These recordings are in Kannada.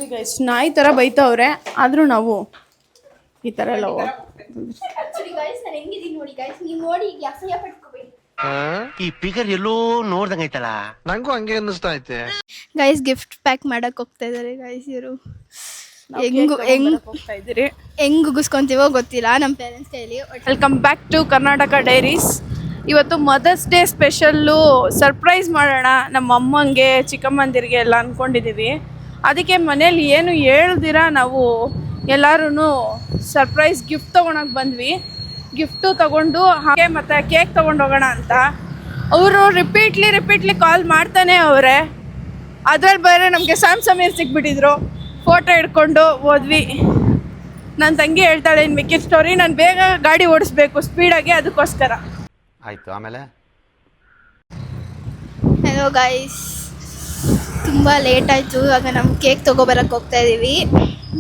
ಈಗ ಎಷ್ಟು ನಾಯಿ ಥರ ಬೈತವ್ರೆ, ಆದರೂ ನಾವು ಈ ಥರ ಎಲ್ಲ ಈ ಫಿಗರ್ ಎಲ್ಲೋ ನೋಡ್ದಂಗೈತಲ್ಲ, ನಂಗೂ ಹಂಗೆ ಅನ್ನಿಸ್ತಾ ಐತೆ. ಗೈಸ್ ಗಿಫ್ಟ್ ಪ್ಯಾಕ್ ಮಾಡಕ್ ಹೋಗ್ತಾ ಇದಾರೆ ಗೈಸ್. ಇವರು ಹೆಂಗ್ ಉಗಿಸ್ಕೊಂತೀವೋ ಗೊತ್ತಿಲ್ಲ ನಮ್ಮ ಪೇರೆಂಟ್ಸ್ ಕೈಲಿ. Welcome back to Karnataka diaries. ಇವತ್ತು ಮದರ್ಸ್ ಡೇ ಸ್ಪೆಷಲ್ಲು ಸರ್ಪ್ರೈಸ್ ಮಾಡೋಣ ನಮ್ಮ ಅಮ್ಮಂಗೆ, ಚಿಕ್ಕಮ್ಮಂದಿರಿಗೆ ಎಲ್ಲ ಅಂದ್ಕೊಂಡಿದ್ದೀವಿ. ಅದಕ್ಕೆ ಮನೇಲಿ ಏನು ಹೇಳ್ದಿರ ನಾವು ಎಲ್ಲರೂ ಸರ್ಪ್ರೈಸ್ ಗಿಫ್ಟ್ ತೊಗೊಳಕ್ಕೆ ಬಂದ್ವಿ. ಗಿಫ್ಟು ತೊಗೊಂಡು ಹಾಗೆ ಮತ್ತು ಕೇಕ್ ತೊಗೊಂಡು ಹೋಗೋಣ ಅಂತ ಅವರು ರಿಪೀಟ್ಲಿ ಕಾಲ್ ಮಾಡ್ತಾನೆ ಅವರೇ. ಅದ್ರಲ್ಲಿ ಬೇರೆ ನಮಗೆ ಸಮೀರ್ ಸಿಕ್ಬಿಟ್ಟಿದ್ರು. ಫೋಟೋ ಹಿಡ್ಕೊಂಡು ಹೋದ್ವಿ. ನನ್ನ ತಂಗಿ ಹೇಳ್ತಾಳೆ ಇನ್ನು ಮಿಕ್ಕಿದ ಸ್ಟೋರಿ, ನಾನು ಬೇಗ ಗಾಡಿ ಓಡಿಸ್ಬೇಕು ಸ್ಪೀಡಾಗಿ, ಅದಕ್ಕೋಸ್ಕರ. ಆಯಿತು, ಆಮೇಲೆ ಹಲೋ ಗೈಸ್, ತುಂಬ ಲೇಟ್ ಆಯಿತು. ಇವಾಗ ನಾವು ಕೇಕ್ ತೊಗೊಬರಕ್ಕೆ ಹೋಗ್ತಾ ಇದ್ದೀವಿ.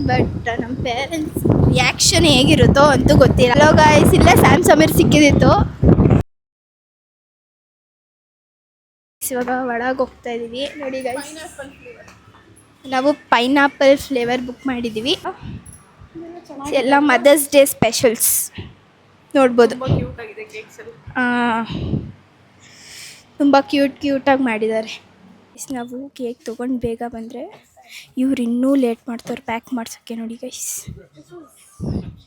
ಬಟ್ ನಮ್ಮ ಪೇರೆಂಟ್ಸ್ ರಿಯಾಕ್ಷನ್ ಹೇಗಿರುತ್ತೋ ಅಂತೂ ಗೊತ್ತಿಲ್ಲ. ಹಲೋ ಗೈಸ್, ಇಲ್ಲೇ ಸಮೀರ್ ಸಿಕ್ಕಿದಿತ್ತು. ಇವಾಗ ಒಳಗೆ ಹೋಗ್ತಾ ಇದ್ದೀವಿ. ನೋಡಿ ಗೈಸ್, ನಾವು ಪೈನಾಪಲ್ ಫ್ಲೇವರ್ ಬುಕ್ ಮಾಡಿದ್ದೀವಿ. ಎಲ್ಲ ಮದರ್ಸ್ ಡೇ ಸ್ಪೆಷಲ್ಸ್ ನೋಡ್ಬೋದು. ತುಂಬ ಕ್ಯೂಟಾಗಿ ಮಾಡಿದ್ದಾರೆ. ನಾವು ಕೇಕ್ ತೊಗೊಂಡು ಬೇಗ ಬಂದರೆ ಇವ್ರು ಇನ್ನೂ ಲೇಟ್ ಮಾಡ್ತಾರೆ ಪ್ಯಾಕ್ ಮಾಡ್ಸೋಕ್ಕೆ. ನೋಡಿ ಗೈಸ್,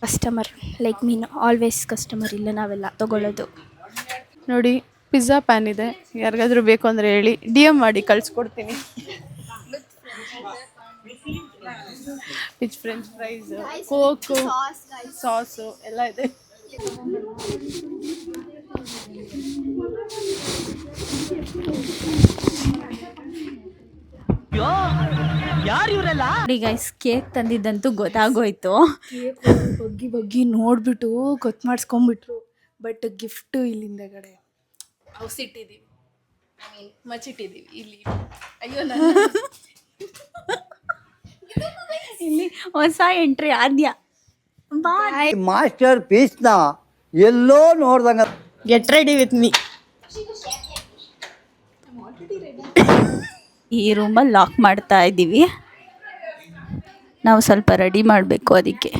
ಕಸ್ಟಮರ್ ಲೈಕ್ ಮೀನ್ ಆಲ್ವೇಸ್ ಕಸ್ಟಮರ್. ಇಲ್ಲ ನಾವೆಲ್ಲ ತೊಗೊಳ್ಳೋದು. ನೋಡಿ, ಪಿಜ್ಜಾ ಪ್ಯಾನ್ ಇದೆ, ಯಾರಿಗಾದ್ರೂ ಬೇಕು ಅಂದರೆ ಹೇಳಿ, DM ಮಾಡಿ ಕಳಿಸ್ಕೊಡ್ತೀನಿ. ಫ್ರೆಂಚ್ ಫ್ರೈಸ್, ಕೋಕು, ಸಾಸು ಎಲ್ಲ ಇದೆ. ನೋಡಿ ಗೈಸ್, ಕೇಕ್ ತಂದಿದ್ದಂತೂ ಗೊತ್ತಾಗೋಯ್ತು. ಕೇಕ್ ಬಗ್ಗಿ ನೋಡ್ಬಿಟ್ಟು ಗೊತ್ತು ಮಾಡಿಸ್ಕೊಂಡ್ಬಿಟ್ರು. ಬಟ್ ಗಿಫ್ಟು ಇಲ್ಲಿಂದಗಡೆ ಹೌಸಿಟ್ಟಿದ್ದೀವಿ, ಮಚ್ಚಿಟ್ಟಿದ್ದೀವಿ ಇಲ್ಲಿ. ಅಯ್ಯೋ, ಇಲ್ಲಿ ಹೊಸ ಎಂಟ್ರಿ ಆದ್ಯ. ಮಾಸ್ಟರ್ ಪೀಸ್ನ ಎಲ್ಲೋ ನೋಡ್ದಂಗ. Get ready with me. ಈ ರೂಮಲ್ಲಿ ಲಾಕ್ ಮಾಡ್ತಾ ಇದ್ದೀವಿ. ನಾವು ಸ್ವಲ್ಪ ರೆಡಿ ಮಾಡಬೇಕು ಅದಕ್ಕೆ.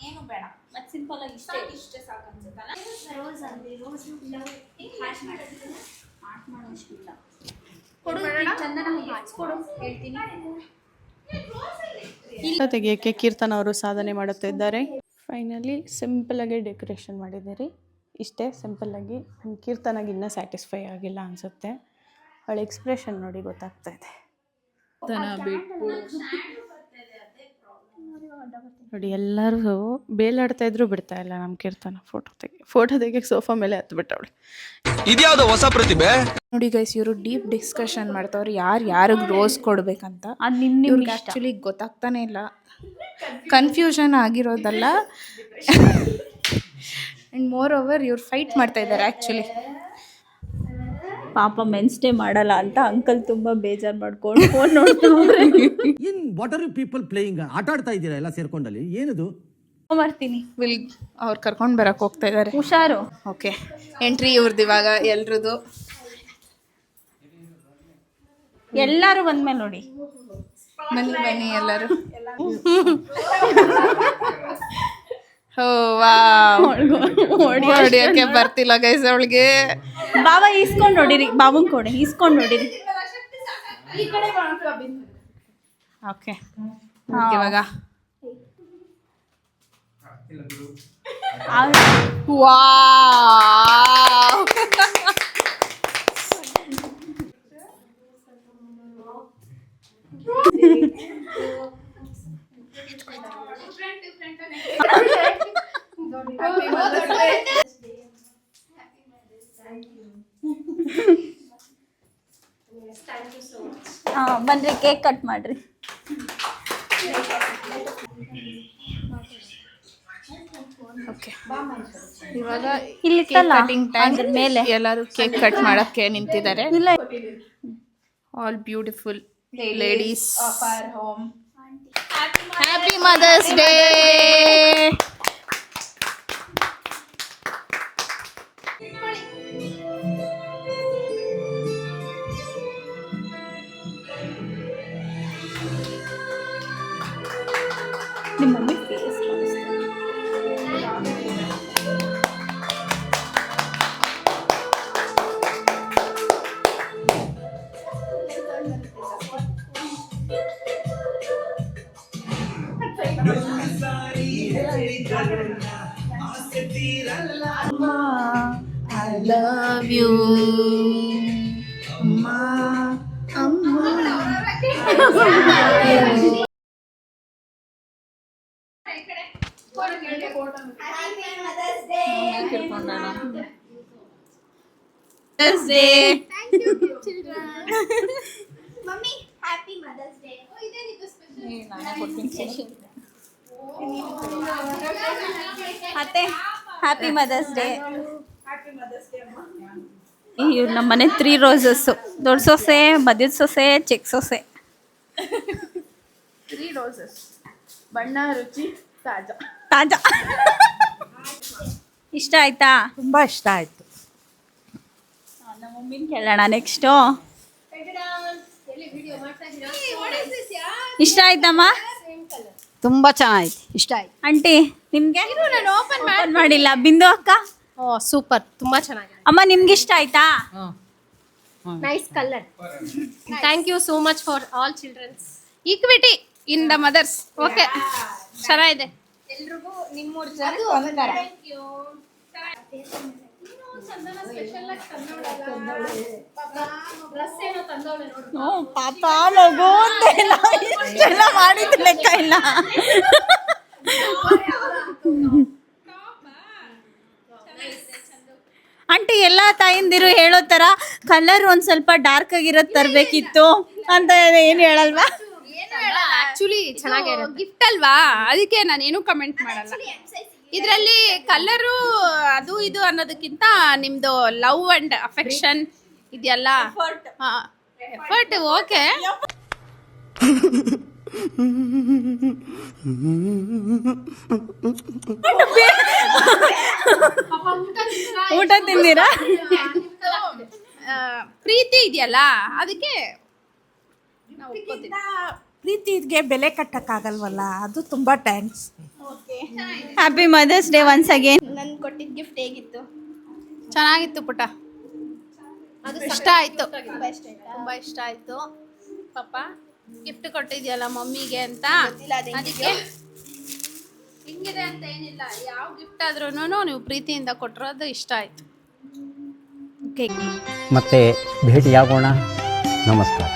ಏನು ಬೇಡ, ಮತ್ತೆ ಸಿಂಪಲ್ ಆಗಿ ಇಷ್ಟೇ ಸಾಕು ಅನ್ಸುತ್ತಲ್ಲ. ರೋಸ್ ಅಂದ್ರೆ ರೋಸ್ ಹ್ಯಾಶ್ ಮಾಡೋಷ್ಟಿಲ್ಲ. ಕೊಡು, ಚಂದನ ಕೊಡು, ಹೇಳ್ತೀನಿ. ತೆಗಿಯೋಕ್ಕೆ ಕೀರ್ತನ ಅವರು ಸಾಧನೆ ಮಾಡುತ್ತಾ ಇದ್ದಾರೆ. ಫೈನಲಿ ಸಿಂಪಲ್ಲಾಗಿ ಡೆಕೋರೇಷನ್ ಮಾಡಿದ್ದೀರಿ. ಇಷ್ಟೇ ಸಿಂಪಲ್ಲಾಗಿ. ಕೀರ್ತನಾಗಿ ಇನ್ನೂ ಸ್ಯಾಟಿಸ್ಫೈ ಆಗಿಲ್ಲ ಅನಿಸುತ್ತೆ. ಅವಳ ಎಕ್ಸ್ಪ್ರೆಷನ್ ನೋಡಿ ಗೊತ್ತಾಗ್ತಾ ಇದೆ. ನೋಡಿ, ಎಲ್ಲರೂ ಬೇಲಾಡ್ತಾ ಇದ್ರು ಬಿಡ್ತಾ ಇಲ್ಲ ನಮ್ಮ ಕೀರ್ತನ. ಫೋಟೋ ತೆಗಿಯಕ್ಕೆ ಸೋಫಾ ಮೇಲೆ ಹತ್ಬಿಟ್ಟವಳು. ಇದ್ಯಾವುದೋ ಹೊಸ ಪ್ರತಿಭೆ. ನೋಡಿ ಗೈಸ್, ಇವರು ಡೀಪ್ ಡಿಸ್ಕಷನ್ ಮಾಡ್ತಾವ್ರು ಯಾರಿಗೆ ರೋಸ್ ಕೊಡ್ಬೇಕಂತ. ಇವ್ರಿಗೆ ಆ್ಯಕ್ಚುಲಿ ಗೊತ್ತಾಗ್ತಾನೆ ಇಲ್ಲ. ಕನ್ಫ್ಯೂಷನ್ ಆಗಿರೋದಲ್ಲ, ಆ್ಯಂಡ್ ಮೋರ್ ಓವರ್ ಇವ್ರು ಫೈಟ್ ಮಾಡ್ತಾ ಇದ್ದಾರೆ ಆ್ಯಕ್ಚುಲಿ. ಪಾಪ ಮೆನ್ಸ್ ಡೇ ಮಾಡಲ್ಲ ಅಂತ ಅಂಕಲ್ ತುಂಬಾ ಬೇಜಾರು ಮಾಡ್ಕೊಂಡು ಫೋನ್ ನೋಡ್ತಾರೆ. In what are you people playing? ಆಟ ಆಡ್ತಾ ಇದ್ದೀರಾ ಎಲ್ಲ ಸೇರ್ಕೊಂಡಲ್ಲಿ? ಏನದು? ಬರ್ತೀನಿ. ಅವ್ರು ಕರ್ಕೊಂಡು ಬರಕ್ಕೆ ಹೋಗ್ತಾ ಇದ್ದಾರೆ. ಹುಷಾರು. ಓಕೆ, ಎಂಟ್ರಿ ಇವ್ರದ್ದು ಇವಾಗ ಎಲ್ರದ್ದು. ಎಲ್ಲರೂ ಬಂದ್ಮೇಲೆ ನೋಡಿ. ಬನ್ನಿ ಎಲ್ಲರೂ. ಹೊಡಿಯೋಕೆ ಬರ್ತಿಲ್ಲ ಗೈಸ್ ಅವಳಿಗೆ. ಬಾಬಾ ಈಸ್ಕೊಂಡು ನೋಡಿರಿ, ಬಾಬಂಗ್ ಕೊಡಿ, ಈಸ್ಕೊಂಡು ನೋಡಿರಿ. ಓಕೆ, ಇವಾಗ ಬನ್ರಿ, ಕೇಕ್ ಕಟ್ ಮಾಡ್ರಿ. ಓಕೆ, ಇವಾಗ ಇಲ್ಲಿ ಕಟಿಂಗ್ ಟೈಮ್ ಮೇಲೆ ಎಲ್ಲರೂ ಕೇಕ್ ಕಟ್ ಮಾಡಕ್ಕೆ ನಿಂತಿದ್ದಾರೆ. All beautiful ladies of our home. Happy mother's day. ನಿಮ್ಮ mummy face I love you, Amma, Amma. Mother's day. Mummy happy mother's day. ಮತ್ತೆ ಹ್ಯಾಪಿ ಮದರ್ಸ್ ಡೇ. ಇವ್ರು ನಮ್ಮ ಮನೆ 3 ರೋಸಸ್ಸು. ದೊಡ್ಡ ಸೊಸೆ, ಮಧ್ಯದ ಸೊಸೆ, ಚಿಕ್ಕ ಸೊಸೆ. 3 roses. ಬಣ್ಣ ರುಚಿ ತಾಜಾ. ತಾಜಾ. ಇಷ್ಟ ಆಯ್ತಾ? ತುಂಬ ಇಷ್ಟ ಆಯಿತು. ನಮ್ಮ ಮಮ್ಮಿನ ಕೇಳೋಣ ನೆಕ್ಸ್ಟು. ಇಷ್ಟ ಆಯ್ತಮ್ಮ? ತುಂಬ ಚೆನ್ನಾಗಿತ್ತು, ಇಷ್ಟ ಆಯ್ತು. ಆಂಟಿ ನಿಮ್ಗೆ? ಓಪನ್ ಮಾಡಿಲ್ಲ. ಬಿಂದು ಅಕ್ಕ? ಓ ಸೂಪರ್, ತುಂಬ ಚೆನ್ನಾಗಿದೆ. ಅಮ್ಮ ನಿಮ್ಗೆ ಇಷ್ಟ ಆಯ್ತಾ? Nice colour. Thank you so much for all childrens. Equity in the mothers. Okay, ಚೆನ್ನಾಗಿದೆ. ಎಲ್ರಿಗೂ ನಿಮ್ಮೂರು ಜನ ಒಂಥರ. ಪಾಪ ಮಗು ಅಂತೆಲ್ಲ ಇಷ್ಟೆಲ್ಲ ಮಾಡಿದ ಲೆಕ್ಕ ಇಲ್ಲ. ಆಂಟಿ ಎಲ್ಲ ತಾಯಿಂದಿರು ಹೇಳೋ ಥರ ಕಲರ್ ಒಂದು ಸ್ವಲ್ಪ ಡಾರ್ಕ್ ಆಗಿರೋದು ತರಬೇಕಿತ್ತು ಅಂತ ಏನು ಹೇಳಲ್ವಾ? ಆಕ್ಚುಲಿ ಚೆನ್ನಾಗಿರುತ್ತೆ. ಗಿಫ್ಟ್ ಅಲ್ವಾ, ಅದಕ್ಕೆ ನಾನೇನು ಕಮೆಂಟ್ ಮಾಡಲ್ಲ. ಇದರಲ್ಲಿ ಕಲರು ಅದು ಇದು ಅನ್ನೋದಕ್ಕಿಂತ ನಿಮ್ದು ಲವ್ ಅಂಡ್ ಅಫೆಕ್ಷನ್ ಇದೆಯಲ್ಲ, ಎಫರ್ಟ್ ಓಕೆ. ಊಟ ತಿಂದಿರಾ? ಪ್ರೀತಿ ಇದೆಯಲ್ಲ ಅದಕ್ಕೆ ನಾವು ಒಪ್ಕೋತೀವಿ. ಪ್ರೀತಿಗೆ ಬೆಲೆ ಕಟ್ಟಕ್ಕಾಗಲ್ವಲ್ಲ, ಅದು ತುಂಬ thanks. Happy mother's day once again. ನನ್ ಕೊಟ್ಟಿದ್ದ ಗಿಫ್ಟ್ ಹೇಗಿತ್ತು? ಚೆನ್ನಾಗಿತ್ತು ಪುಟ್ಟ, ಇಷ್ಟ ಆಯ್ತು, ತುಂಬಾ ಇಷ್ಟ ಆಯ್ತಾ? ತುಂಬಾ ಇಷ್ಟ ಆಯ್ತು. ಪಾಪ ಗಿಫ್ಟ್ ಕೊಟ್ಟಿದ್ಯಲ್ಲ ಮಮ್ಮಿಗೆ ಅಂತ, ಗೊತ್ತಿಲ್ಲ ಅದೇನ್ ಅದಕ್ಕೆ ಹಿಂಗಿದೆ ಅಂತ ಏನಿಲ್ಲ, ಯಾವ ಗಿಫ್ಟ್ ಆದ್ರೂ ನೀವು ಪ್ರೀತಿಯಿಂದ ಕೊಟ್ಟಿರೋದು ಇಷ್ಟ ಆಯ್ತು. ಮತ್ತೆ ಭೇಟಿಯಾಗೋಣ. ನಮಸ್ಕಾರ.